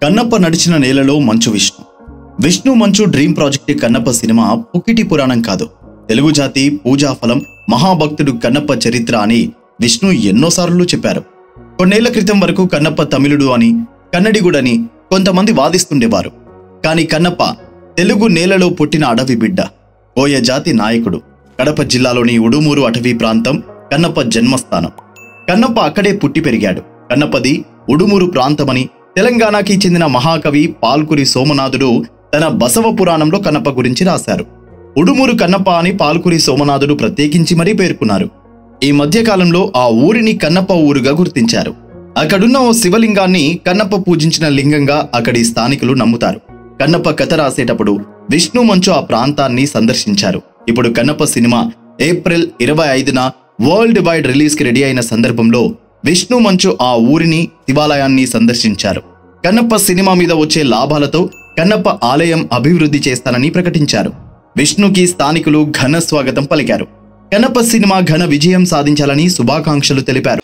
కన్నప్ప నడిచిన నేలలో మంచు విష్ణు మంచు డ్రీమ్ ప్రాజెక్ట్ కన్నప్ప సినిమా పుకిటి పురాణం కాదు. తెలుగు జాతి పూజాఫలం మహాభక్తుడు కన్నప్ప చరిత్ర అని విష్ణు ఎన్నోసార్లు చెప్పారు. కొన్నేళ్ల క్రితం వరకు కన్నప్ప తమిళుడు అని కన్నడిగుడని కొంతమంది వాదిస్తుండేవారు. కానీ కన్నప్ప తెలుగు నేలలో పుట్టిన అడవి బిడ్డ, కోయ జాతి నాయకుడు. కడప జిల్లాలోని ఉడుమూరు అటవీ ప్రాంతం కన్నప్ప జన్మస్థానం. కన్నప్ప అక్కడే పుట్టి పెరిగాడు. కన్నప్పది ఉడుమూరు ప్రాంతమని తెలంగాణకి చెందిన మహాకవి పాల్కురి సోమనాథుడు తన బసవ పురాణంలో కన్నప్ప గురించి రాశారు. ఉడుమూరు కన్నప్ప అని పాల్కురి సోమనాథుడు ప్రత్యేకించి మరీ పేర్కొన్నారు. ఈ మధ్యకాలంలో ఆ ఊరిని కన్నప్ప ఊరుగా గుర్తించారు. అక్కడున్న ఓ శివలింగాన్ని కన్నప్ప పూజించిన లింగంగా అక్కడి స్థానికులు నమ్ముతారు. కన్నప్ప కథ రాసేటప్పుడు విష్ణు మంచు ఆ ప్రాంతాన్ని సందర్శించారు. ఇప్పుడు కన్నప్ప సినిమా ఏప్రిల్ 25న వరల్డ్ వైడ్ రిలీజ్ కి రెడీ అయిన సందర్భంలో విష్ణు మంచు ఆ ఊరిని శివాలయాన్ని సందర్శించారు. కన్నప్ప సినిమా మీద వచ్చే లాభాలతో కన్నప్ప ఆలయం అభివృద్ధి చేస్తానని ప్రకటించారు. విష్ణుకి స్థానికులు ఘన స్వాగతం పలికారు. కన్నప్ప సినిమా ఘన విజయం సాధించాలని శుభాకాంక్షలు తెలిపారు.